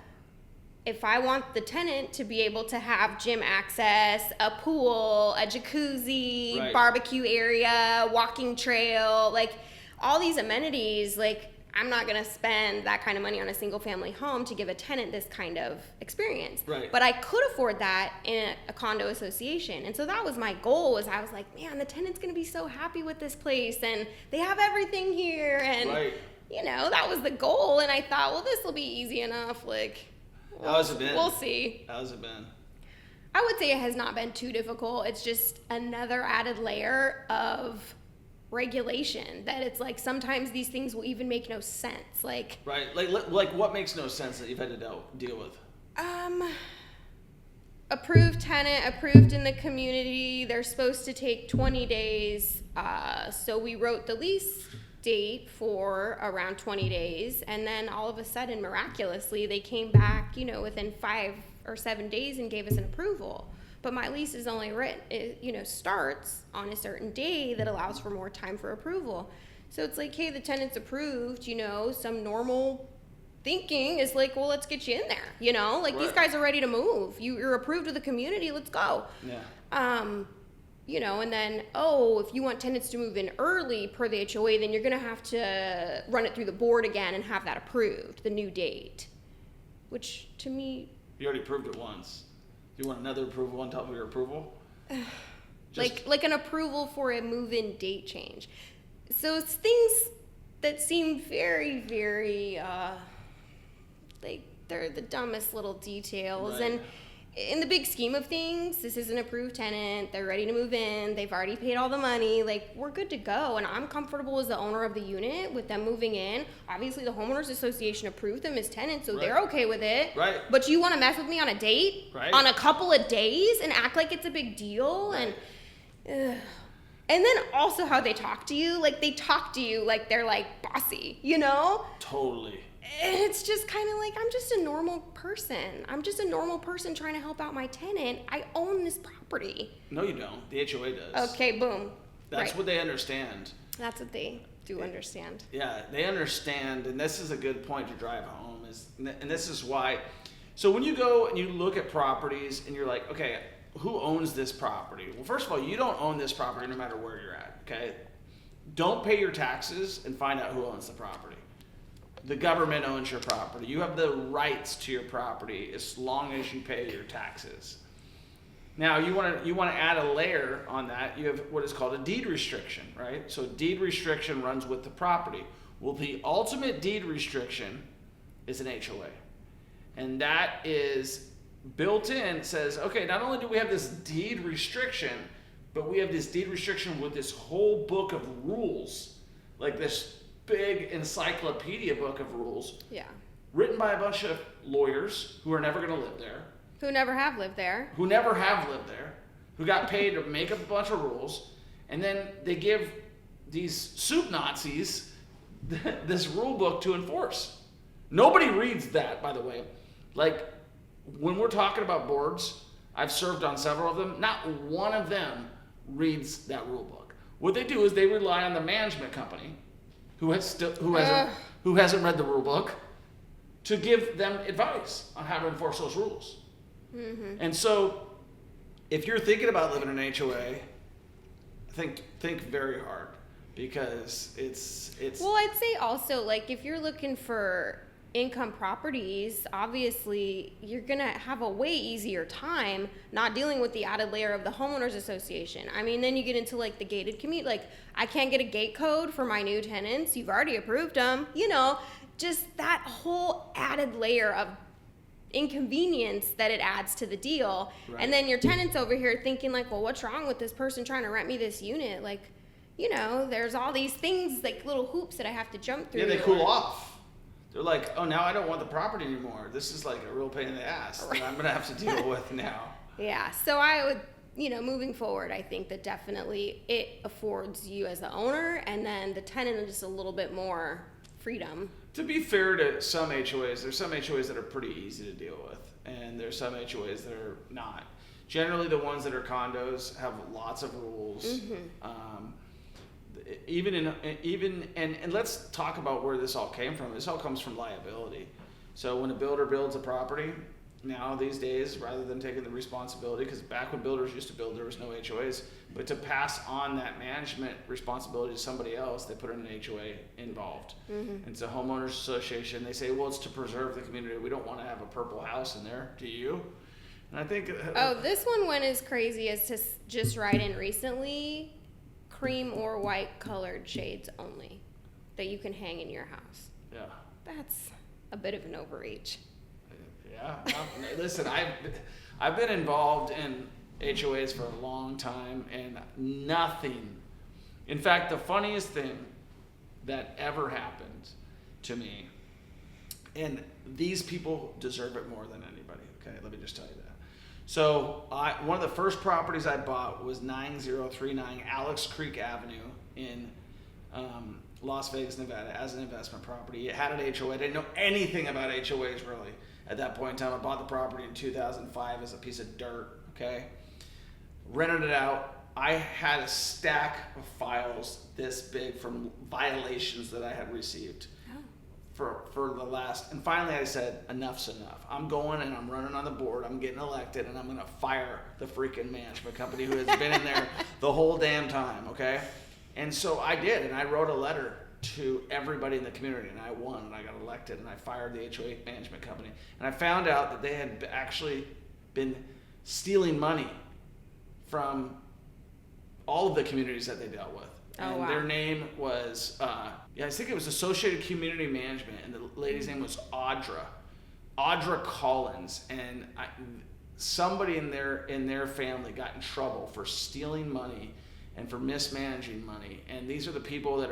if I want the tenant to be able to have gym access, a pool, a jacuzzi, right, barbecue area, walking trail, like all these amenities, like I'm not going to spend that kind of money on a single family home to give a tenant this kind of experience. Right. But I could afford that in a condo association. And so that was my goal, was I was like, man, the tenant's going to be so happy with this place and they have everything here. And, right, that was the goal. And I thought, well, this will be easy enough. Like, how's it been? We'll see. How's it been? I would say it has not been too difficult. It's just another added layer of regulation that it's like sometimes these things will even make no sense. Like, right. Like what makes no sense that you've had to deal with? Approved tenant, approved in the community. They're supposed to take 20 days. So we wrote the lease date for around 20 days, and then all of a sudden, miraculously, they came back, within 5 or 7 days and gave us an approval. But my lease is only starts on a certain day that allows for more time for approval. So it's like, hey, the tenant's approved, some normal thinking is like, well, let's get you in there, like, right, these guys are ready to move. You're approved with the community, let's go. Yeah. And then, if you want tenants to move in early per the HOA, then you're going to have to run it through the board again and have that approved, the new date, which to me... You already approved it once. Do you want another approval on top of your approval? Like an approval for a move-in date change. So it's things that seem very, very, they're the dumbest little details. Right. And in the big scheme of things, this is an approved tenant. They're ready to move in. They've already paid all the money. Like, we're good to go. And I'm comfortable as the owner of the unit with them moving in. Obviously, the homeowners association approved them as tenants, so right, they're okay with it. Right. But you want to mess with me on a date? Right. On a couple of days and act like it's a big deal? Right. And then also how they talk to you. Like, they talk to you like they're, like, bossy, Totally. And it's just kind of like, I'm just a normal person. I'm just a normal person trying to help out my tenant. I own this property. No, you don't. The HOA does. Okay, boom. That's right, what they understand. That's what they do understand. Yeah, they understand, and this is a good point to drive home. And this is why. So when you go and you look at properties and you're like, okay, who owns this property? Well, first of all, you don't own this property no matter where you're at, okay? Don't pay your taxes and find out who owns the property. The government owns your property. You have the rights to your property as long as you pay your taxes. Now, you want to add a layer on that. You have what is called a deed restriction, right? So deed restriction runs with the property. Well, the ultimate deed restriction is an HOA. And that is built in, says, okay, not only do we have this deed restriction, but we have this deed restriction with this whole book of rules, like this big encyclopedia book of rules. Yeah. Written by a bunch of lawyers who are never going to live there. Who never have lived there. Who got paid to make up a bunch of rules. And then they give these soup Nazis this rule book to enforce. Nobody reads that, by the way. Like, when we're talking about boards, I've served on several of them. Not one of them reads that rule book. What they do is they rely on the management company who hasn't read the rule book to give them advice on how to enforce those rules. Mm-hmm. And so, if you're thinking about living in an HOA, think very hard, because it's. Well, I'd say also, like, if you're looking for income properties, obviously you're gonna have a way easier time not dealing with the added layer of the homeowners association. I mean, then you get into like the gated community. Like, I can't get a gate code for my new tenants. You've already approved them. You know, just that whole added layer of inconvenience that it adds to the deal. Right. And then your tenants over here thinking like, well, what's wrong with this person trying to rent me this unit? Like, you know, there's all these things, like little hoops that I have to jump through. Yeah, they cool off. They're like, oh, now I don't want the property anymore. This is like a real pain in the ass that I'm going to have to deal with now. Yeah, so I would, you know, moving forward, I think that definitely it affords you as the owner and then the tenant just a little bit more freedom. To be fair to some HOAs, there's some HOAs that are pretty easy to deal with, and there's some HOAs that are not. Generally, the ones that are condos have lots of rules. Mm-hmm. And let's talk about where this all came from. This all comes from liability. So when a builder builds a property, now these days, rather than taking the responsibility, because back when builders used to build, there was no HOAs, but to pass on that management responsibility to somebody else, they put in an HOA involved. Mm-hmm. It's a homeowners association. They say, well, it's to preserve the community. We don't want to have a purple house in there. Do you? And I think... this one went as crazy as to just write in recently, cream or white colored shades only that you can hang in your house. Yeah. That's a bit of an overreach. Yeah. Listen, I've been involved in HOAs for a long time, and nothing. In fact, the funniest thing that ever happened to me, and these people deserve it more than anybody. Okay, let me just tell you that. So one of the first properties I bought was 9039 Alex Creek Avenue in Las Vegas, Nevada, as an investment property. It had an HOA. I didn't know anything about HOAs really at that point in time. I bought the property in 2005 as a piece of dirt, okay? Rented it out. I had a stack of files this big from violations that I had received for the last, and finally I said, enough's enough. I'm going and I'm running on the board, I'm getting elected, and I'm gonna fire the freaking management company who has been in there the whole damn time, okay? And so I did, and I wrote a letter to everybody in the community, and I won, and I got elected, and I fired the HOA management company. And I found out that they had actually been stealing money from all of the communities that they dealt with. And their name was, I think it was Associated Community Management, and the lady's name was Audra Collins. And somebody in their family got in trouble for stealing money and for mismanaging money. And these are the people that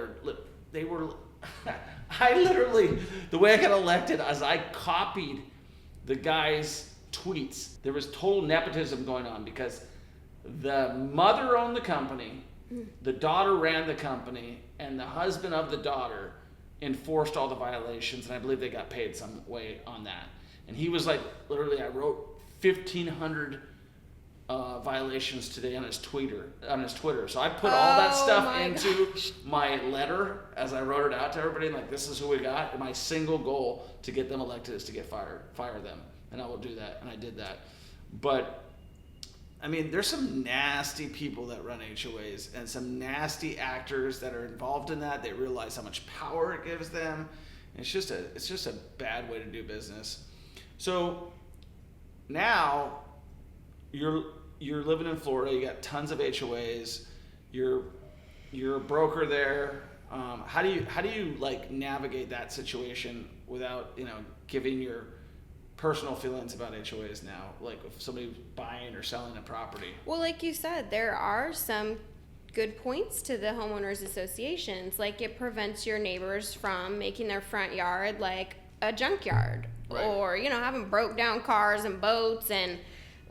I literally, the way I got elected is I copied the guy's tweets. There was total nepotism going on because the mother owned the company, the daughter ran the company, and the husband of the daughter enforced all the violations, and I believe they got paid some way on that. And he was like, literally, I wrote 1,500 violations today on his Twitter. So I put all that stuff into my letter as I wrote it out to everybody, like, this is who we got. And my single goal to get them elected is to get fire them. And I will do that, and I did that. But I mean, there's some nasty people that run HOAs and some nasty actors that are involved in that. They realize how much power it gives them. And it's just a bad way to do business. So now you're living in Florida. You got tons of HOAs. You're a broker there. How do you like navigate that situation without giving your personal feelings about HOAs now, like if somebody buying or selling a property? Well, like you said, there are some good points to the homeowners associations. Like, it prevents your neighbors from making their front yard like a junkyard, right? Or having broke down cars and boats and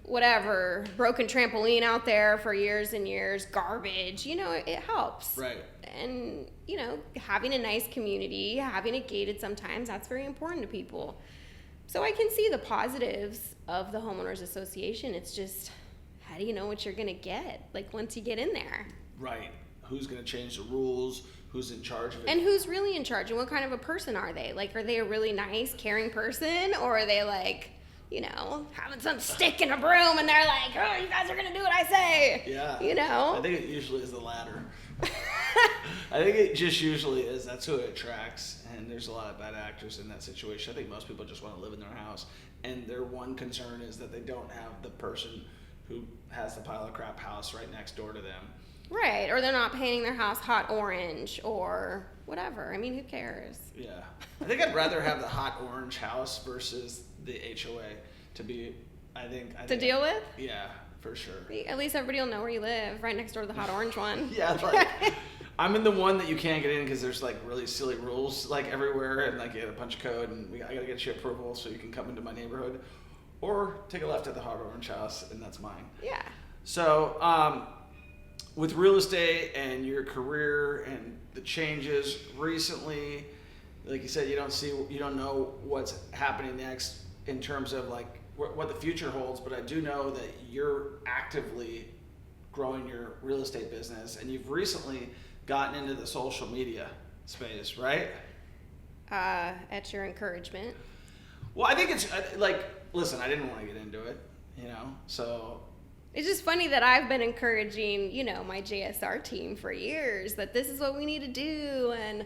whatever, broken trampoline out there for years and years, garbage. It helps, right? And having a nice community, having it gated sometimes, that's very important to people. So I can see the positives of the homeowners association. It's just, how do you know what you're going to get, like, once you get in there? Right. Who's going to change the rules? Who's in charge of it? And who's really in charge? And what kind of a person are they? Like, are they a really nice, caring person? Or are they like, having some stick and a broom and they're like, oh, you guys are going to do what I say? Yeah. I think it usually is the latter. I think it just usually is. That's who it attracts. And there's a lot of bad actors in that situation. I think most people just want to live in their house. And their one concern is that they don't have the person who has the pile of crap house right next door to them. Right. Or they're not painting their house hot orange or whatever. I mean, who cares? Yeah. I think I'd rather have the hot orange house versus the HOA to be, I think deal with? Yeah, for sure. At least everybody will know where you live, right next door to the hot orange one. Yeah, like, I'm in the one that you can't get in because there's like really silly rules like everywhere, and like you gotta punch a code, and I gotta get you approval so you can come into my neighborhood, or take a left at the hot orange house, and that's mine. Yeah. So, with real estate and your career and the changes recently, like you said, you don't know what's happening next in terms of like what the future holds, but I do know that you're actively growing your real estate business, and you've recently gotten into the social media space, right? At your encouragement. Well, I think it's like, listen, I didn't want to get into it, so. It's just funny that I've been encouraging, my JSR team for years that this is what we need to do. And,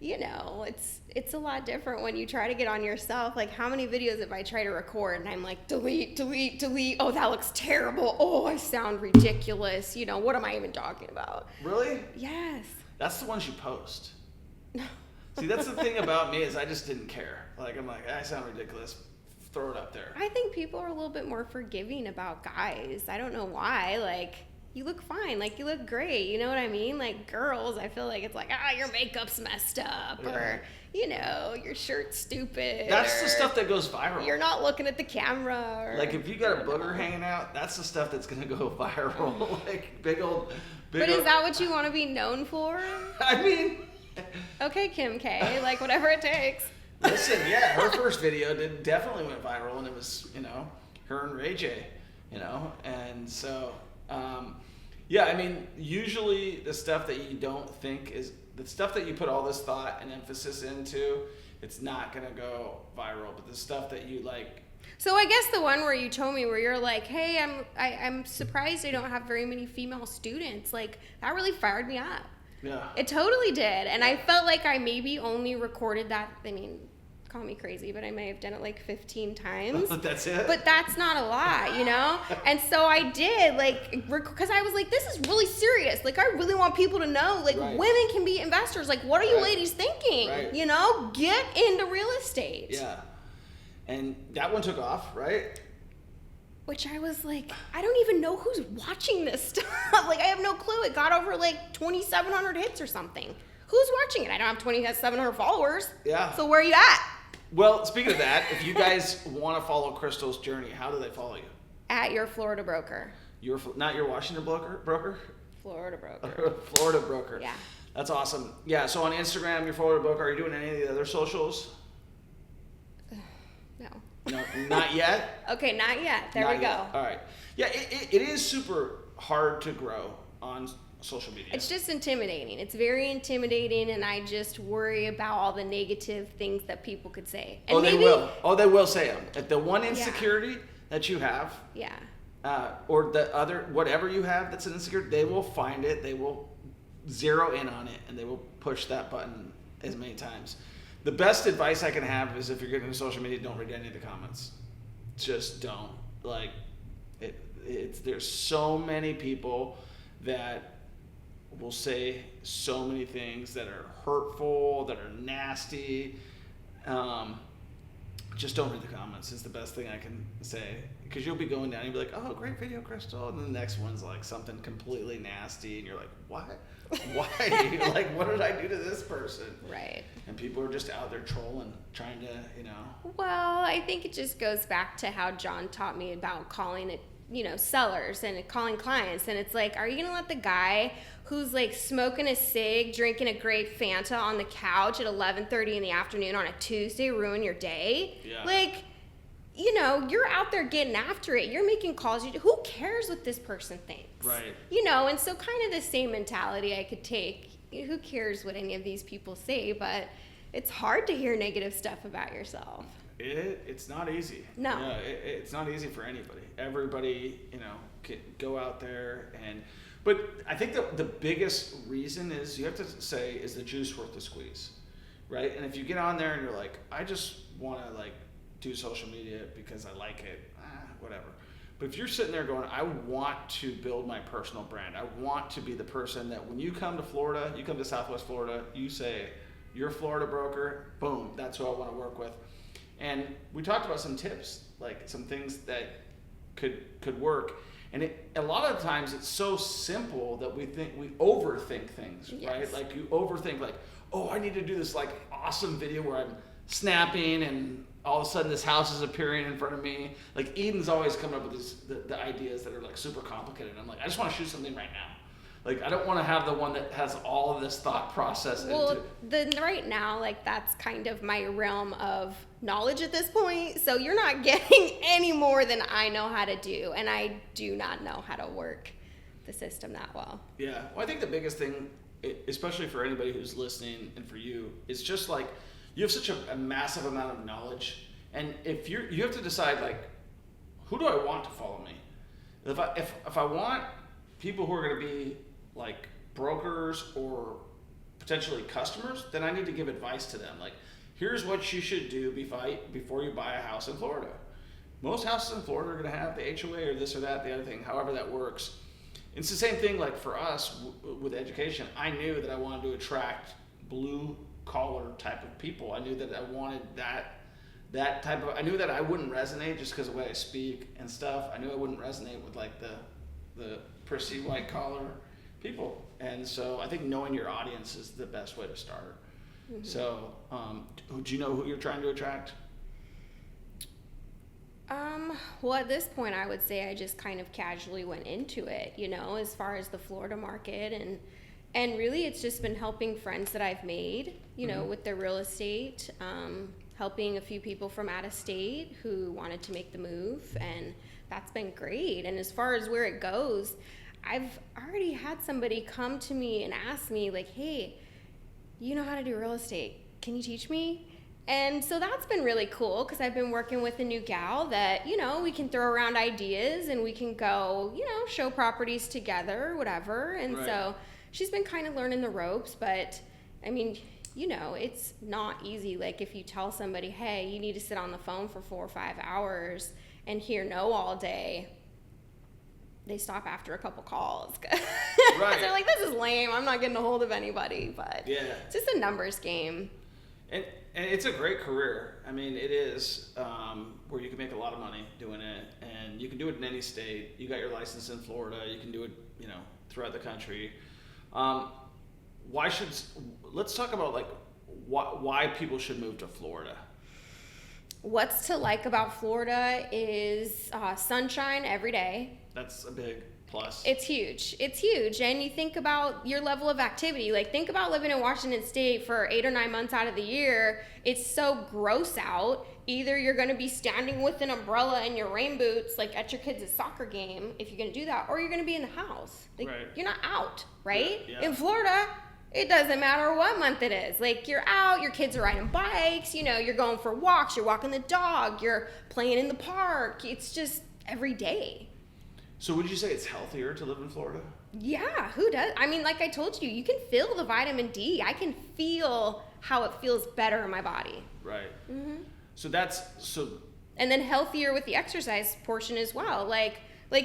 it's a lot different when you try to get on yourself. Like, how many videos have I tried to record and I'm like, delete. Oh, that looks terrible. Oh, I sound ridiculous. What am I even talking about? Really? Yes. That's the ones you post. See, that's the thing about me is I just didn't care. Like, I'm like, I sound ridiculous. Throw it up there. I think people are a little bit more forgiving about guys. I don't know why. Like, you look fine. Like, you look great. You know what I mean? Like, girls, I feel like it's like, your makeup's messed up. Yeah. Or, your shirt's stupid. That's the stuff that goes viral. You're not looking at the camera. Or, like, if you got a booger hanging out, that's the stuff that's going to go viral. Like, big old. But is that what you want to be known for? I mean. Okay, Kim K. Like, whatever it takes. Listen, yeah, her first video definitely went viral, and it was, her and Ray J, and so, yeah, I mean, usually the stuff that you don't think is, the stuff that you put all this thought and emphasis into, it's not going to go viral, but the stuff that you like. So I guess the one where you told me where you're like, hey, I'm surprised I don't have very many female students, like, that really fired me up. Yeah. It totally did. And I felt like I maybe only recorded that, call me crazy, but I may have done it like 15 times. That's it? But that's not a lot, And so I did, like, because I was like, this is really serious. Like, I really want people to know, like, right. Women can be investors. Like, what are you right. ladies thinking? Right. Get into real estate. Yeah. And that one took off, right? Which I was like, I don't even know who's watching this stuff. Like, I have no clue. It got over like 2,700 hits or something. Who's watching it? I don't have 2,700 followers. Yeah. So where are you at? Well, speaking of that, if you guys want to follow Crystal's journey, how do they follow you? At your Florida broker. Not your Washington broker? Florida broker. Florida broker. Yeah. That's awesome. Yeah, so on Instagram, your Florida broker. Are you doing any of the other socials? No, not yet? Okay, not yet. There not we go. Yet. All right. Yeah, it is super hard to grow on social media. It's just intimidating. It's very intimidating, and I just worry about all the negative things that people could say. And they will. Oh, they will say them. If the one insecurity that you have, yeah, or the other, whatever you have that's an insecurity, they will find it, they will zero in on it, and they will push that button as many times. The best advice I can have is if you're getting into social media, don't read any of the comments. Just don't. Like, there's so many people that will say so many things that are hurtful, that are nasty. Just don't read the comments is the best thing I can say. Because you'll be going down and you'll be like, oh, great video, Crystal. And then the next one's like something completely nasty. And you're like, what? Why? You're like, what did I do to this person? Right. And people are just out there trolling, trying to, Well, I think it just goes back to how John taught me about calling it, sellers and calling clients. And it's like, are you going to let the guy who's like smoking a cig, drinking a grape Fanta on the couch at 11:30 in the afternoon on a Tuesday ruin your day? Yeah. Like, you're out there getting after it. You're making calls. Who cares what this person thinks? Right. And so kind of the same mentality I could take. Who cares what any of these people say? But it's hard to hear negative stuff about yourself. It's not easy. No. It's not easy for anybody. Everybody, can go out there and But I think the biggest reason is you have to say, is the juice worth the squeeze, right? And if you get on there and you're like, I just want to like do social media because I like it, whatever. But if you're sitting there going, I want to build my personal brand. I want to be the person that when you come to Florida, you come to Southwest Florida, you say, you're a Florida broker, boom, that's who I want to work with. And we talked about some tips, like some things that could work. And a lot of times it's so simple that we overthink things, yes. right? Like you overthink like, oh, I need to do this like awesome video where I'm snapping and all of a sudden this house is appearing in front of me. Like Eden's always coming up with the ideas that are like super complicated. I'm like, I just want to shoot something right now. Like, I don't want to have the one that has all of this thought process into it. Right now, like, that's kind of my realm of knowledge at this point. So you're not getting any more than I know how to do. And I do not know how to work the system that well. Yeah. Well, I think the biggest thing, especially for anybody who's listening and for you, is just like, you have such a massive amount of knowledge. And if you have to decide, like, who do I want to follow me? If I want people who are going to be like brokers or potentially customers, then I need to give advice to them. Like, here's what you should do before you buy a house in Florida. Most houses in Florida are going to have the HOA or this or that, the other thing, however that works. It's the same thing like for us with education. I knew that I wanted to attract blue collar type of people. I knew that I wanted that type of, I knew that I wouldn't resonate just because of the way I speak and stuff. I knew I wouldn't resonate with like the prissy white collar people. And so I think knowing your audience is the best way to start. Mm-hmm. So do you know who you're trying to attract? Well, at this point, I would say I just kind of casually went into it, you know, as far as the Florida market. And really, it's just been helping friends that I've made, you know, with their real estate, helping a few people from out of state who wanted to make the move. And that's been great. And as far as where it goes, I've already had somebody come to me and ask me, like, hey, you know how to do real estate. Can you teach me? And so that's been really cool because I've been working with a new gal that, you know, we can throw around ideas and we can go, you know, show properties together, whatever. And right. So she's been kind of learning the ropes. But, I mean, you know, it's not easy. Like if you tell somebody, hey, you need to sit on the phone for 4 or 5 hours and hear no all day, they stop after a couple calls. Right. They're like, this is lame. I'm not getting a hold of anybody. But yeah, it's just a numbers game. And it's a great career. I mean, it is where you can make a lot of money doing it, and you can do it in any state. You got your license in Florida. You can do it, you know, throughout the country. Let's talk about like why people should move to Florida. What's to like about Florida is sunshine every day. That's a big plus. It's huge. It's huge. And you think about your level of activity. Like, think about living in Washington State for 8 or 9 months out of the year. It's so gross out. Either you're going to be standing with an umbrella and your rain boots, like at your kids' soccer game, if you're going to do that, or you're going to be in the house. Like, right. You're not out, right? Yeah. In Florida, it doesn't matter what month it is. Like, you're out, your kids are riding bikes, you know, you're going for walks, you're walking the dog, you're playing in the park. It's just every day. So would you say it's healthier to live in Florida? Yeah, who does? I mean, like I told you, you can feel the vitamin D. I can feel how it feels better in my body. Right. Mm-hmm. So. And then healthier with the exercise portion as well. Like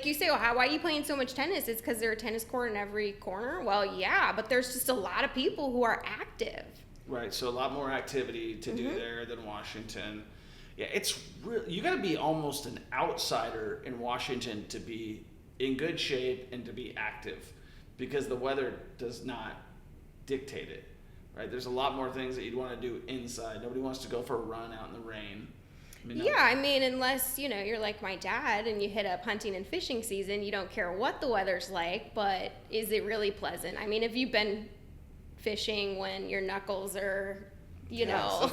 you say, well, why are you playing so much tennis? It's because there's a tennis court in every corner. Well, yeah, but there's just a lot of people who are active. Right. So a lot more activity to do there than Washington. Yeah, it's really, you got to be almost an outsider in Washington to be in good shape and to be active, because the weather does not dictate it, right? There's a lot more things that you'd want to do inside. Nobody wants to go for a run out in the rain. I mean, unless, you know, you're like my dad and you hit up hunting and fishing season, you don't care what the weather's like, but is it really pleasant? I mean, have you been fishing when your knuckles are, you know,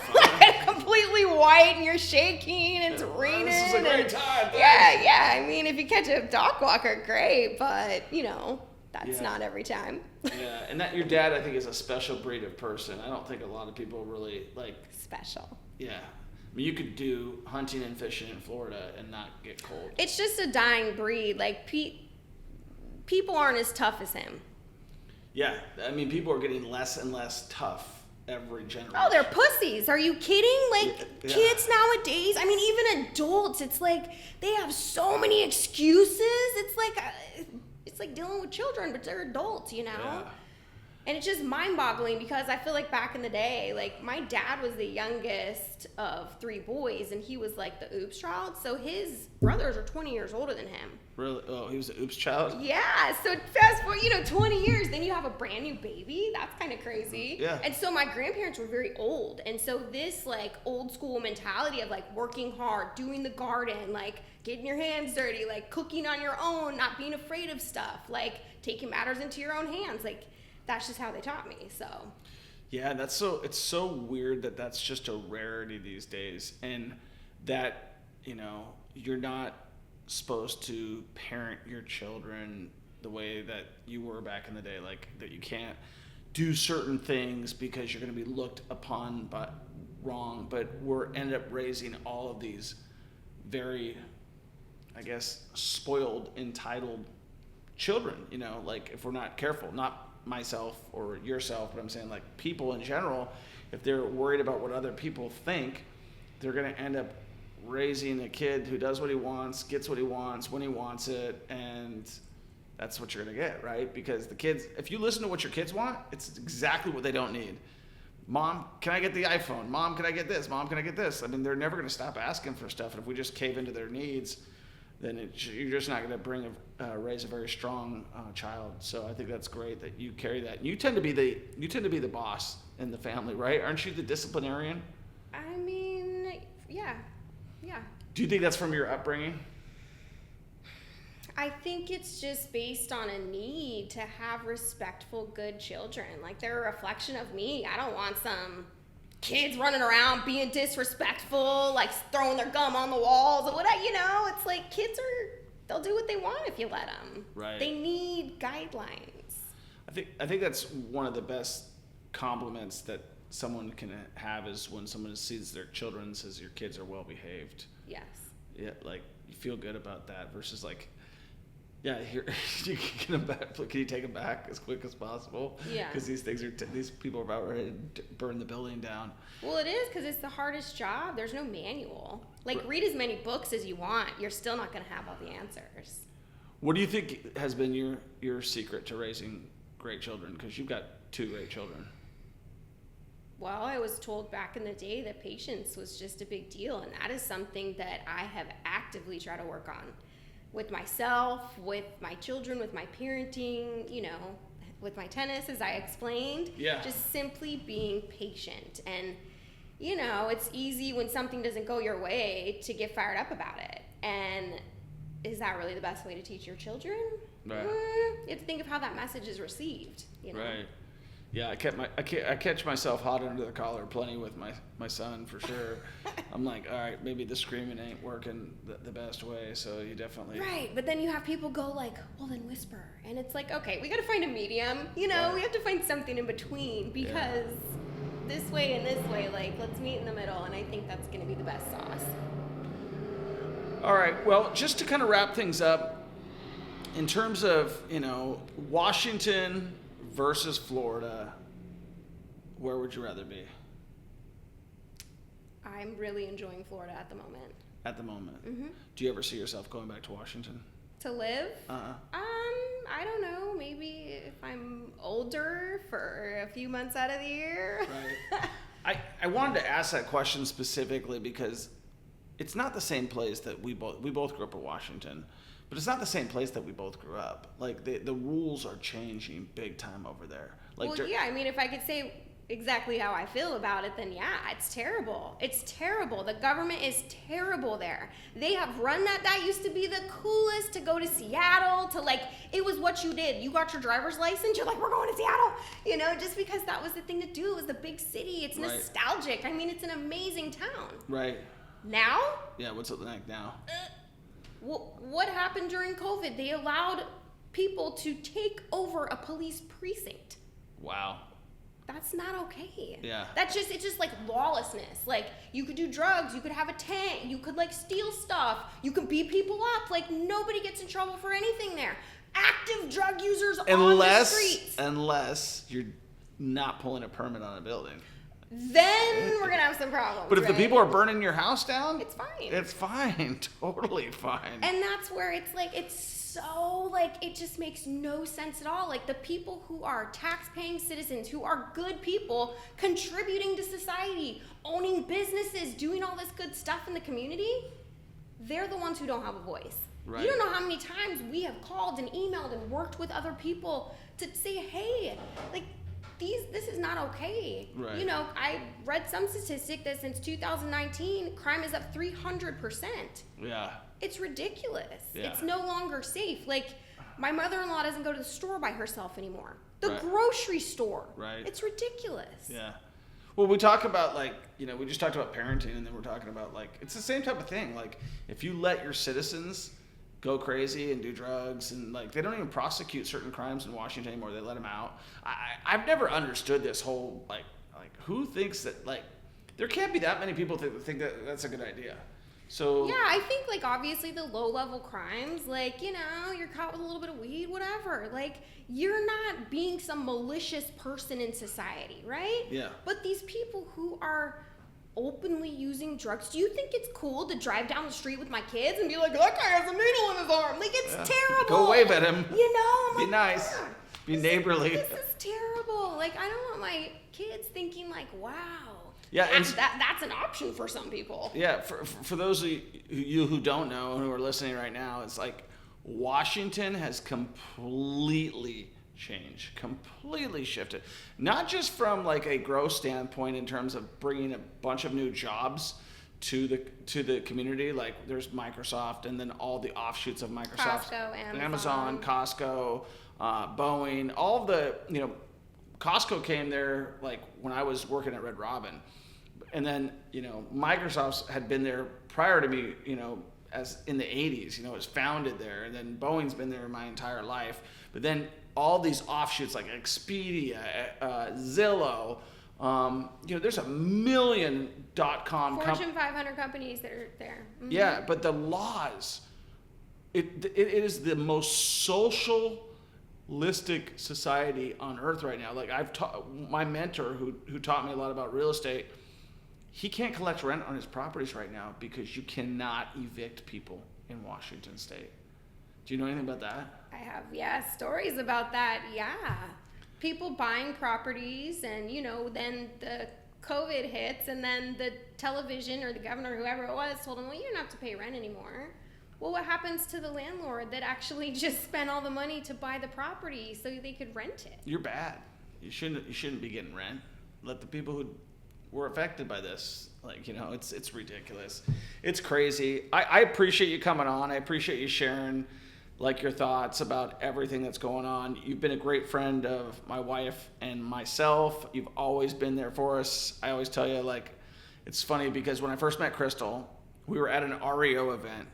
completely white and you're shaking and it's raining? This is a great time. Yeah. I mean, if you catch a dock walker, great, but, you know, that's not every time. Yeah, and that your dad, I think, is a special breed of person. I don't think a lot of people really like. Special. Yeah. I mean, you could do hunting and fishing in Florida and not get cold. It's just a dying breed. Like people aren't as tough as him. Yeah, I mean, people are getting less and less tough every generation. Oh, they're pussies. Are you kidding? Like, yeah. Kids nowadays, I mean, even adults, it's like they have so many excuses. It's like dealing with children, but they're adults, you know? Yeah. And it's just mind-boggling because I feel like back in the day, like, my dad was the youngest of 3 boys, and he was like the oops child. So his brothers are 20 years older than him. Really? Oh, he was the oops child? Yeah. So fast forward, 20 years, then you have a brand new baby. That's kind of crazy. Yeah. And so my grandparents were very old. And so this, like, old school mentality of, like, working hard, doing the garden, like, getting your hands dirty, like, cooking on your own, not being afraid of stuff, like, taking matters into your own hands, like, that's just how they taught me. So yeah, it's so weird that that's just a rarity these days, and that you're not supposed to parent your children the way that you were back in the day, like that you can't do certain things because you're going to be looked upon but wrong. But we're ended up raising all of these very, I guess, spoiled, entitled children, like if we're not careful, not myself or yourself, but I'm saying like people in general, if they're worried about what other people think, they're going to end up raising a kid who does what he wants, gets what he wants when he wants it, and that's what you're going to get, right? Because the kids, if you listen to what your kids want, it's exactly what they don't need. Mom, can I get the iPhone? Mom, can I get this? Mom, can I get this? I mean, they're never going to stop asking for stuff, and if we just cave into their needs, then you're just not going to raise a very strong child. So I think that's great that you carry that. And you tend to be the boss in the family, right? Aren't you the disciplinarian? I mean, yeah. Do you think that's from your upbringing? I think it's just based on a need to have respectful, good children. Like, they're a reflection of me. I don't want some kids running around being disrespectful, like throwing their gum on the walls or whatever. It's like they'll do what they want if you let them. Right. They need guidelines. I think that's one of the best compliments that someone can have is when someone sees their children and says your kids are well behaved. Yes. Yeah, like you feel good about that versus like, yeah, here you can get them back. Can you take them back as quick as possible? Yeah. Because these people are about ready to burn the building down. Well, it is because it's the hardest job. There's no manual. Like, read as many books as you want. You're still not going to have all the answers. What do you think has been your secret to raising great children? Because you've got 2 great children. Well, I was told back in the day that patience was just a big deal, and that is something that I have actively tried to work on. With myself, with my children, with my parenting, with my tennis, as I explained. Yeah. Just simply being patient. And, it's easy when something doesn't go your way to get fired up about it. And is that really the best way to teach your children? Right. You have to think of how that message is received, Right. Yeah, I catch myself hot under the collar plenty with my son for sure. I'm like, all right, maybe the screaming ain't working the best way, so you definitely... Right, but then you have people go like, well, then whisper. And it's like, okay, we got to find a medium. Right. We have to find something in between because this way and this way, like, let's meet in the middle, and I think that's going to be the best sauce. All right, well, just to kind of wrap things up, in terms of, Washington versus Florida, where would you rather be? I'm really enjoying Florida at the moment. At the moment? Mm-hmm. Do you ever see yourself going back to Washington? To live? Uh-huh. I don't know. Maybe if I'm older for a few months out of the year. Right. I wanted to ask that question specifically because it's not the same place that we both grew up in Washington. But it's not the same place that we both grew up. Like, the rules are changing big time over there. Like, well, yeah, I mean, if I could say exactly how I feel about it, then yeah, it's terrible. It's terrible. The government is terrible there. They have run that used to be the coolest to go to Seattle, to like, it was what you did. You got your driver's license, you're like, we're going to Seattle, just because that was the thing to do. It was the big city. It's nostalgic. I mean, it's an amazing town. Right. Now? Yeah, what's it like now? What happened during COVID? They allowed people to take over a police precinct. Wow. That's not okay. Yeah. It's just like lawlessness. Like, you could do drugs, you could have a tank, you could like steal stuff, you could beat people up. Like, nobody gets in trouble for anything there. active drug users on the streets. Unless you're not pulling a permit on a building. Then we're going to have some problems. But if the people are burning your house down, it's fine. It's fine. Totally fine. And that's where it's like, it's so like, it just makes no sense at all. Like the people who are tax-paying citizens, who are good people, contributing to society, owning businesses, doing all this good stuff in the community, they're the ones who don't have a voice. Right. You don't know how many times we have called and emailed and worked with other people to say, hey, like, this is not okay. Right. You know, I read some statistic that since 2019, crime is up 300%. Yeah. It's ridiculous. Yeah. It's no longer safe. Like, my mother-in-law doesn't go to the store by herself anymore. The Right. grocery store. Right. It's ridiculous. Yeah. Well, we talk about, like, you know, we just talked about parenting, and then we're talking about, like, it's the same type of thing. Like, if you let your citizens go crazy and do drugs, and like they don't even prosecute certain crimes in Washington anymore. They let them out. I've never understood this whole like who thinks that, like, there can't be that many people that think that that's a good idea. So yeah, I think like obviously the low level crimes, like, you know, you're caught with a little bit of weed, whatever. Like, you're not being some malicious person in society, right? Yeah. But these people who are openly using drugs, do you think it's cool to drive down the street with my kids and be like, that guy has a needle in his arm? Like, it's terrible. Go wave at him. You know, I'm be like, nice. yeah, Be neighborly. This is terrible. Like, I don't want my kids thinking like, wow. Yeah, and that's an option for some people. Yeah, for those of you who don't know and who are listening right now, it's like Washington has completely changed, completely shifted. Not just from like a growth standpoint in terms of bringing a bunch of new jobs to the community, like there's Microsoft and then all the offshoots of Microsoft, Costco, Amazon, Costco, Boeing, all of the, you know, Costco came there like when I was working at Red Robin. And then, you know, Microsoft had been there prior to me, you know, as in the 80s, you know, it was founded there. And then Boeing's been there my entire life. But then all these offshoots like Expedia, Zillow, you know, there's a million .com Fortune 500 companies that are there. Mm-hmm. Yeah, but the laws, it is the most socialistic society on earth right now. Like I've taught my mentor who taught me a lot about real estate. He can't collect rent on his properties right now because you cannot evict people in Washington State. Do you know anything about that? I have, yeah, stories about that. Yeah. People buying properties and, you know, then the COVID hits and then the television or the governor, whoever it was, told them, well, you don't have to pay rent anymore. Well, what happens to the landlord that actually just spent all the money to buy the property so they could rent it? You're bad. You shouldn't be getting rent. Let the people who were affected by this, like, you know, it's ridiculous. It's crazy. I appreciate you coming on. I appreciate you sharing like your thoughts about everything that's going on. You've been a great friend of my wife and myself. You've always been there for us. I always tell you, like, it's funny because when I first met Crystal, we were at an REO event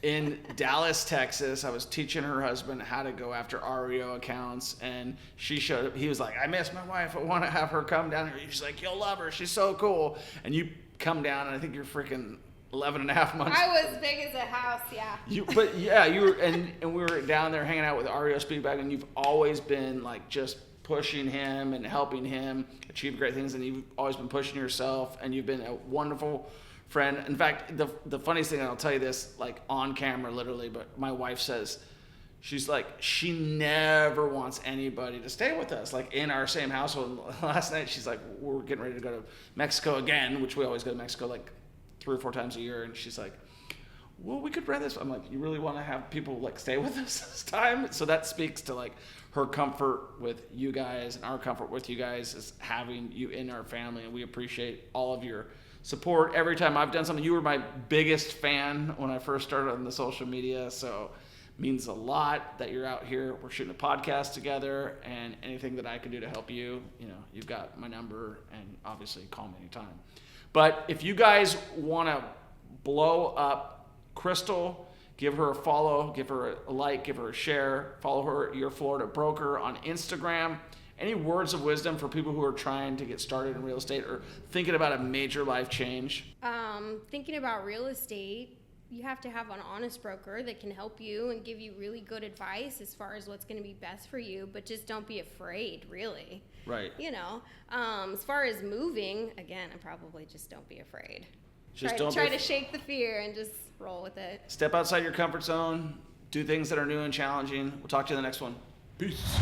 in Dallas, Texas. I was teaching her husband how to go after REO accounts, and she showed up. He was like, I miss my wife. I want to have her come down here. She's like, you'll love her. She's so cool. And you come down, and I think you're freaking 11 and a half months. I was big as a house, yeah. You were, and we were down there hanging out with REO Speedback, and you've always been like just pushing him and helping him achieve great things, and you've always been pushing yourself, and you've been a wonderful friend. In fact, the funniest thing, and I'll tell you this, like on camera literally, but my wife says, she's like, she never wants anybody to stay with us, like in our same household. Last night, she's like, we're getting ready to go to Mexico again, which we always go to Mexico like 3 or 4 times a year, and she's like, well, we could rent this. I'm like, you really want to have people like stay with us this time? So that speaks to like her comfort with you guys, and our comfort with you guys is having you in our family, and we appreciate all of your support. Every time I've done something, you were my biggest fan when I first started on the social media, so it means a lot that you're out here. We're shooting a podcast together, and anything that I can do to help you, you know, you've got my number, and obviously call me anytime. But if you guys want to blow up Crystal, give her a follow, give her a like, give her a share, follow her, Your Florida Broker, on Instagram. Any words of wisdom for people who are trying to get started in real estate or thinking about a major life change? Thinking about real estate, you have to have an honest broker that can help you and give you really good advice as far as what's going to be best for you, but just don't be afraid, really. Right. You know, as far as moving, again, I probably just don't be afraid. Just try to shake the fear and just roll with it. Step outside your comfort zone. Do things that are new and challenging. We'll talk to you in the next one. Peace.